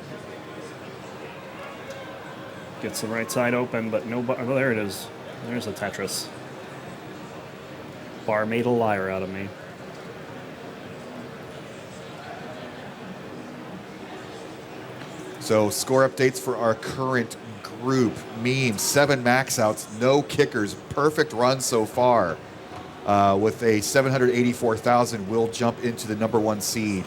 Gets the right side open, but no bar. Oh, there it is. There's a Tetris. Bar made a liar out of me. So score updates for our current group. Meme, 7 max outs, no kickers. Perfect run so far. With a 784,000, will jump into the number 1 seed.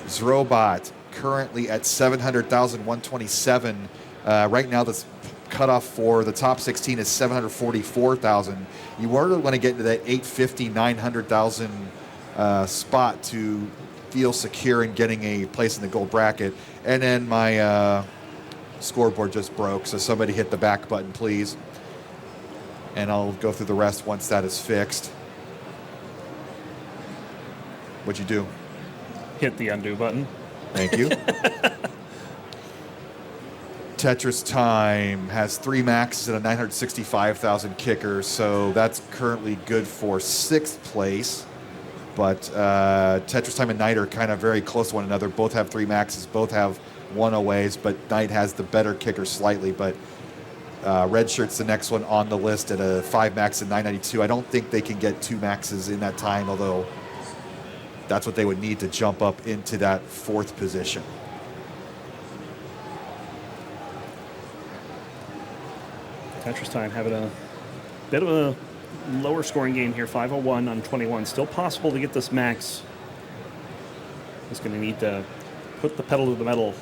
Zrobot currently at 700,127. Right now, the cutoff for the top 16 is 744,000. You really want to get into that 850, 900,000 spot to feel secure in getting a place in the gold bracket. And then my scoreboard just broke, so somebody hit the back button, please. And I'll go through the rest once that is fixed. What'd you do? Hit the undo button. Thank you. Tetris time has 3 maxes and a 965,000 kicker, so that's currently good for 6th place. But Tetris time and Knight are kind of very close to one another. Both have 3 maxes, both have 1 aways, but Knight has the better kicker slightly. But Red Shirt's the next one on the list at a 5 max and 992. I don't think they can get 2 maxes in that time, although that's what they would need to jump up into that 4th position. Tetris time having a bit of a lower scoring game here, 501 on 21. Still possible to get this max. He's going to need to put the pedal to the metal.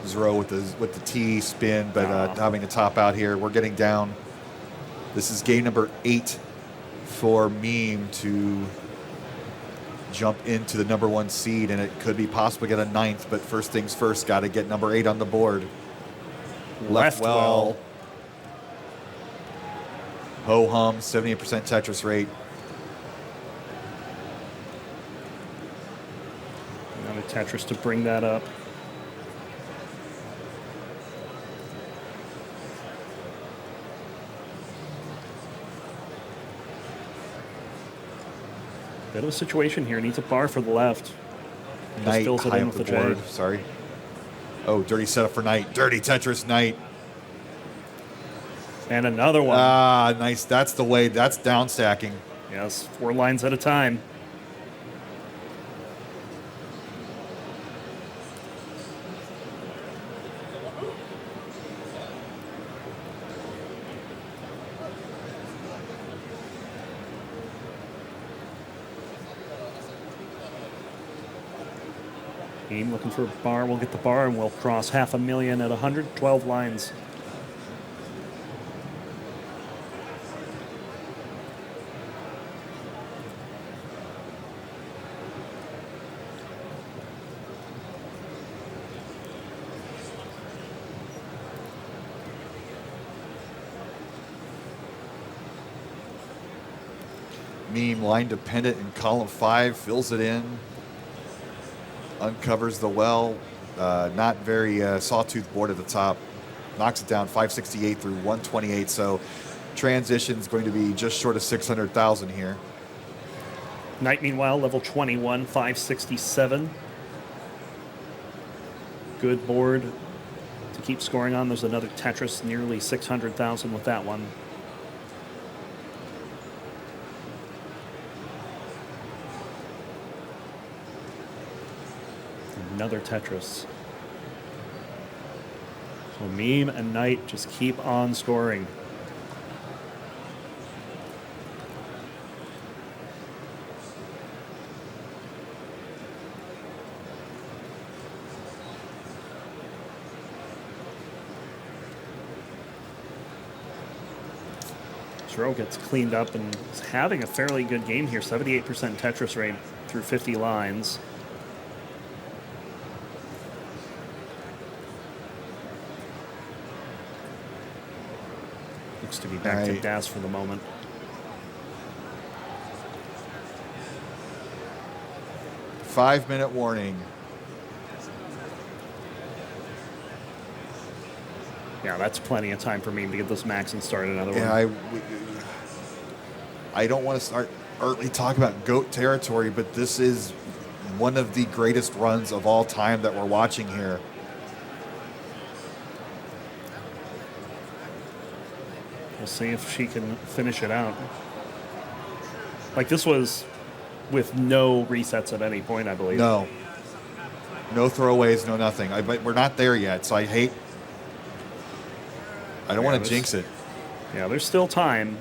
Zero with the T spin, but having a top out here. We're getting down. This is game number 8 for Meme to jump into the number 1 seed, and it could be possible to get a 9th, but first things first, got to get number 8 on the board. Left well. Ho hum, 78% Tetris rate. Another Tetris to bring that up. Bit of a situation here. Needs a bar for the left. Knight fills it high in up with the the board. J. Sorry. Oh, dirty setup for Knight. Dirty Tetris Knight. And another one. Ah, nice. That's the way. That's down stacking. Yes, 4 lines at a time. Team looking for a bar. We'll get the bar and we'll cross 500,000 at 112 lines. Meme line dependent in column 5, fills it in. Uncovers the well, not very sawtooth board at the top, knocks it down 568 through 128. So transition's going to be just short of 600,000 here. Knight, meanwhile, level 21, 567. Good board to keep scoring on. There's another Tetris, nearly 600,000 with that one. Another Tetris. So Meme and Knight just keep on scoring. Zero gets cleaned up and is having a fairly good game here. 78% Tetris rate through 50 lines. Looks to be back to Das for the moment. Five-minute warning. Yeah, that's plenty of time for me to get this max and start another Yeah, one. I don't want to start early talking about GOAT territory, but this is one of the greatest runs of all time that we're watching here. We'll see if she can finish it out. Like, this was with no resets at any point, I believe. No throwaways, no nothing. But we're not there yet, so I don't want to jinx it. Yeah, there's still time.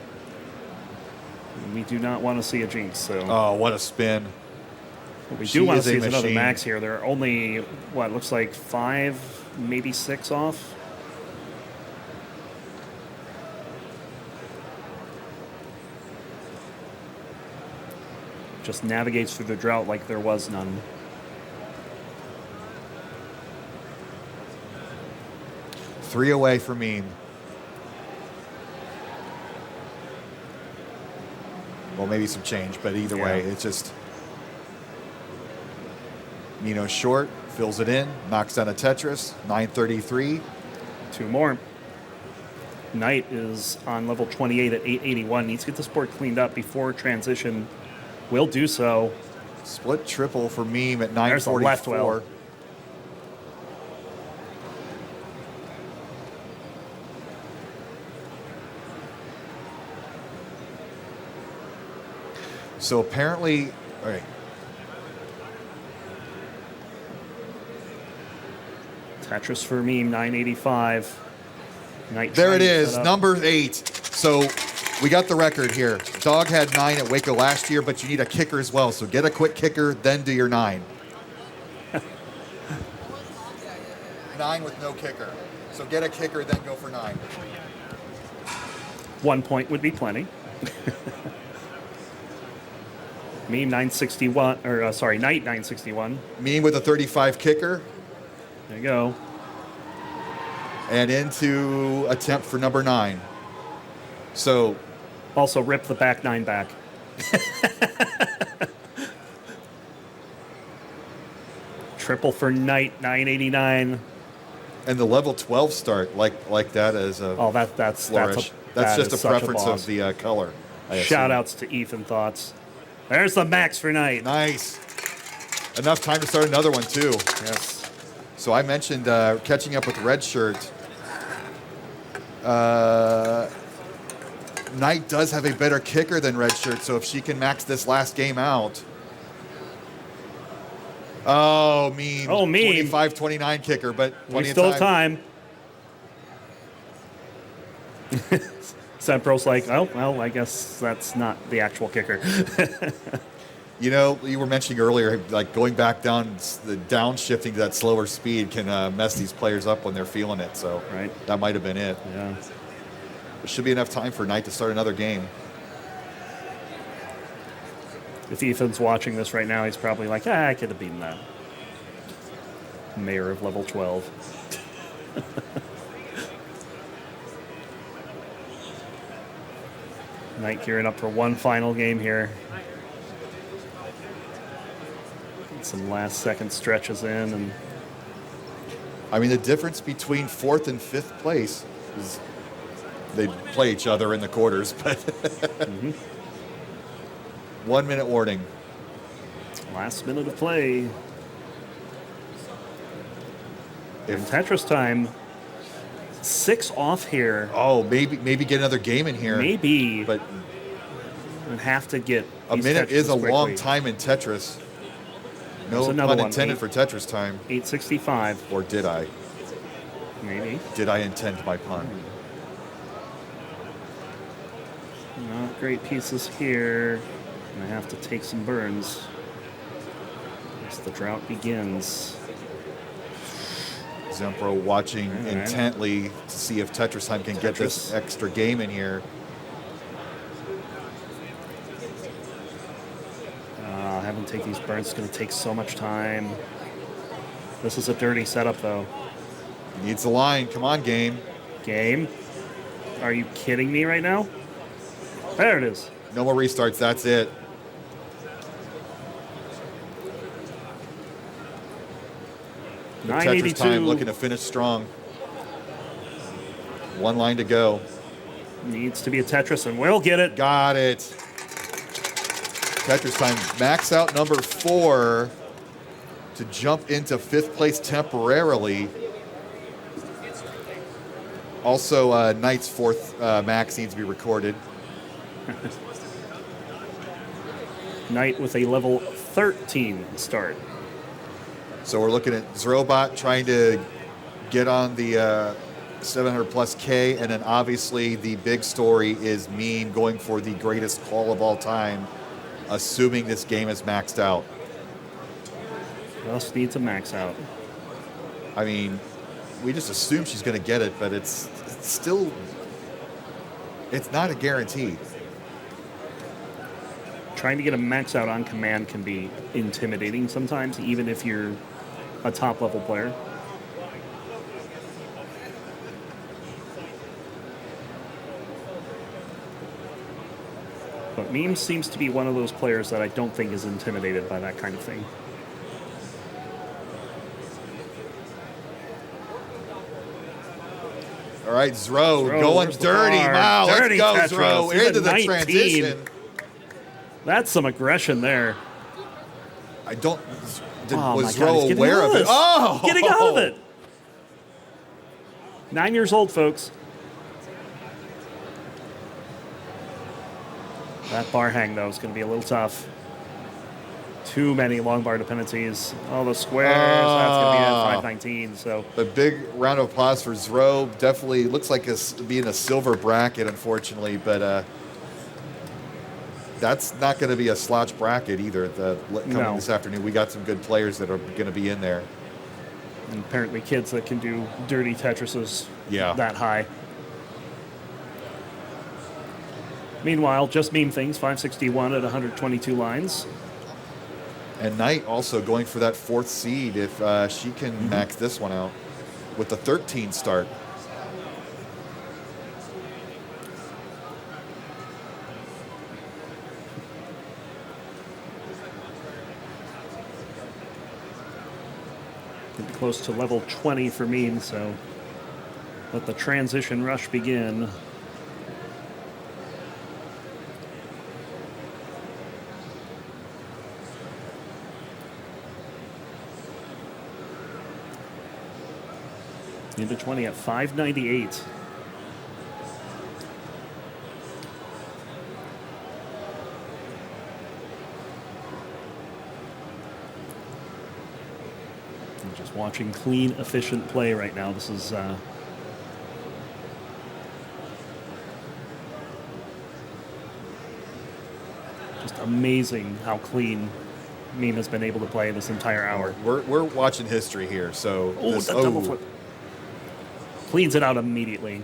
We do not want to see a jinx. So. Oh, what a spin! What we do want to see is another max here. There are only what looks like 5, maybe 6 off. Just navigates through the drought like there was none. Three away for Meme. Well, maybe some change, but either way, it's just short, fills it in, knocks down a Tetris, 933. 2 more. Knight is on level 28 at 881. Needs to get this board cleaned up before transition. Will do so. Split triple for Meme at 944. There's a left well. So apparently, all right. Tetris for Meme, 985. Knight There it is, number 8. So we got the record here. Dog had 9 at Waco last year, but you need a kicker as well. So get a quick kicker, then do your 9. 9 with no kicker. So get a kicker, then go for 9. 1 point would be plenty. Meme 961, or sorry, Knight 961. Meme with a 35 kicker. There you go. And into attempt for number 9. So. Also rip the back 9 back. Triple for Knight 989. And the level 12 start like that as a that's just a preference of the color. Shout outs to Ethan Thoughts. There's the max for Knight. Nice. Enough time to start another one too. Yes. So I mentioned catching up with Red Shirt. Knight does have a better kicker than Red Shirt, so if she can max this last game out. Oh, Meme. 25-29 kicker, but we still have time. Sempro's like, oh, well, I guess that's not the actual kicker. You were mentioning earlier, like going back down, the downshifting to that slower speed can mess these players up when they're feeling it. So that might have been it. Yeah. There should be enough time for Knight to start another game. If Ethan's watching this right now, he's probably like, I could have beaten that. Mayor of level 12. Knight gearing up for one final game here. Some last second stretches in, and I mean the difference between 4th and 5th place is they play each other in the quarters, but 1 minute warning. Last minute of play. In Tetris time, 6 off here. Oh, maybe get another game in here. Maybe, but we'd have to get a minute is a long time in Tetris. No pun intended for Tetris time. 865. Or did I? Maybe. Did I intend my pun? Not great pieces here. I have to take some burns as the drought begins. Zempro watching intently to see if Tetris time can get this extra game in here. take these burns. It's going to take so much time. This is a dirty setup, though. He needs the line. Come on, game. Game? Are you kidding me right now? There it is. No more restarts. That's it. Tetris 982. time, looking to finish strong. One line to go. Needs to be a Tetris, and we'll get it. Got it. Tetris time. Max out number 4 to jump into 5th place temporarily. Also, Knight's 4th max needs to be recorded. Knight with a level 13 start. So we're looking at Zrobot trying to get on the 700 plus K, and then obviously the big story is Meme going for the greatest call of all time, assuming this game is maxed out. Just needs a max out. I mean, we just assume she's going to get it, but it's still, it's not a guarantee. Trying to get a max out on command can be intimidating sometimes, even if you're a top level player. But Meme seems to be one of those players that I don't think is intimidated by that kind of thing. All right, Zro going dirty. Wow, dirty let's go, Tetris. Zro. Into the 19. transition. That's some aggression there. I don't. Oh Was my God, he's Zro getting aware out of of it? this. Oh! Getting out of it. 9 years old, folks. That bar hang, though, is going to be a little tough. Too many long bar dependencies. Oh, the squares. That's going to be at 519. So A big round of applause for Zro. Definitely looks like it's being a silver bracket, unfortunately, but that's not going to be a slouch bracket either. Coming this afternoon, we got some good players that are going to be in there. and apparently kids that can do dirty Tetrises that high. Meanwhile, just Meme Things, 561 at 122 lines. And Knight also going for that 4th seed if she can max this one out with the 13 start. Getting close to level 20 for Meme, so let the transition rush begin. Into 20 at 598. I'm just watching clean, efficient play right now. This is just amazing how clean Meme has been able to play this entire hour. We're watching history here, so Double flip. Cleans it out immediately.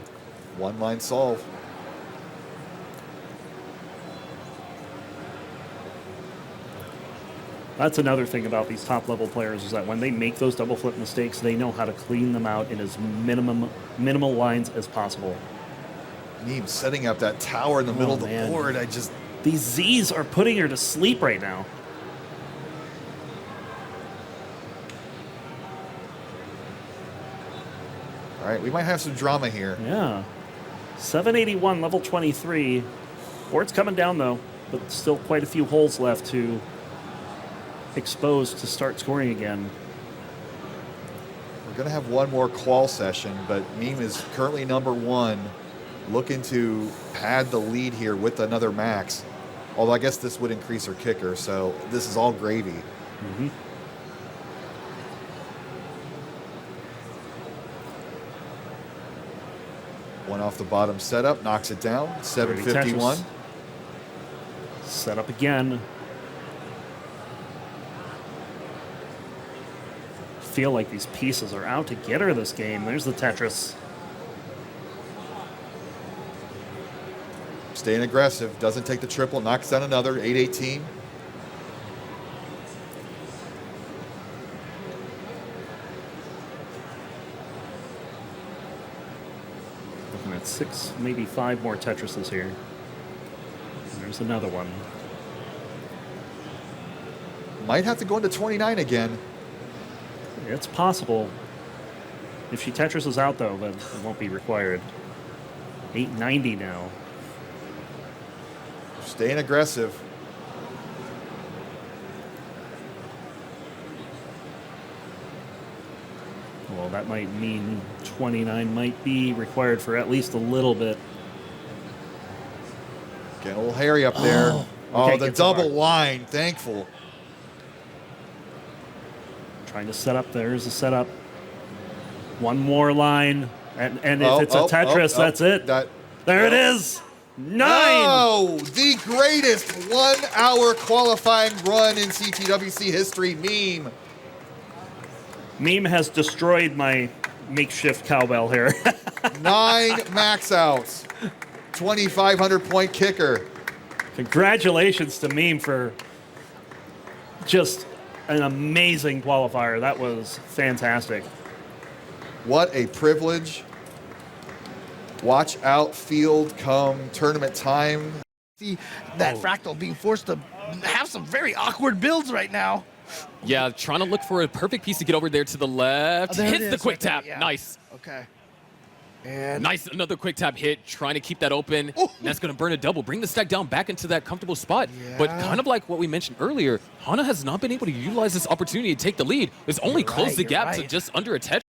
One line solve. That's another thing about these top level players is that when they make those double flip mistakes, they know how to clean them out in as minimal lines as possible. Meme setting up that tower in the middle of the board. These Z's are putting her to sleep right now. All right, we might have some drama here. Yeah. 781, level 23. Board's coming down, though, but still quite a few holes left to expose to start scoring again. We're going to have one more qual session, but Meme is currently number 1, looking to pad the lead here with another max. Although I guess this would increase her kicker, so this is all gravy. Mm-hmm. One off the bottom setup, knocks it down, 751. Set up again. Feel like these pieces are out to get her this game. There's the Tetris. Staying aggressive, doesn't take the triple, knocks down another, 818. That's 6, maybe 5 more Tetrises here. And there's another one. Might have to go into 29 again. It's possible. If she Tetrises out, though, then it won't be required. 890 now. Staying aggressive. Well, that might mean 29 might be required for at least a little bit. Getting a little hairy up there. Okay, The gets so double hard. line. Thankful. Trying to set up. There's a setup. One more line. And if it's a Tetris, that's it. There it is. 9! Oh, the greatest 1-hour qualifying run in CTWC history. Meme. Meme has destroyed my makeshift cowbell here. 9 max outs. 2,500 point kicker. Congratulations to Meme for just an amazing qualifier. That was fantastic. What a privilege. Watch out, field come tournament time. See that Fractal being forced to have some very awkward builds right now. Yeah, trying to look for a perfect piece to get over there to the left. There it Hits the is, quick right there, tap. yeah. Nice. Okay. And Nice, another quick tap hit, trying to keep that open. Ooh. And that's going to burn a double, bring the stack down back into that comfortable spot. But Yeah. kind of like what we mentioned earlier, Hana has not been able to utilize this opportunity to take the lead. It's only You're closed right, the you're gap to right. just under a Tetris.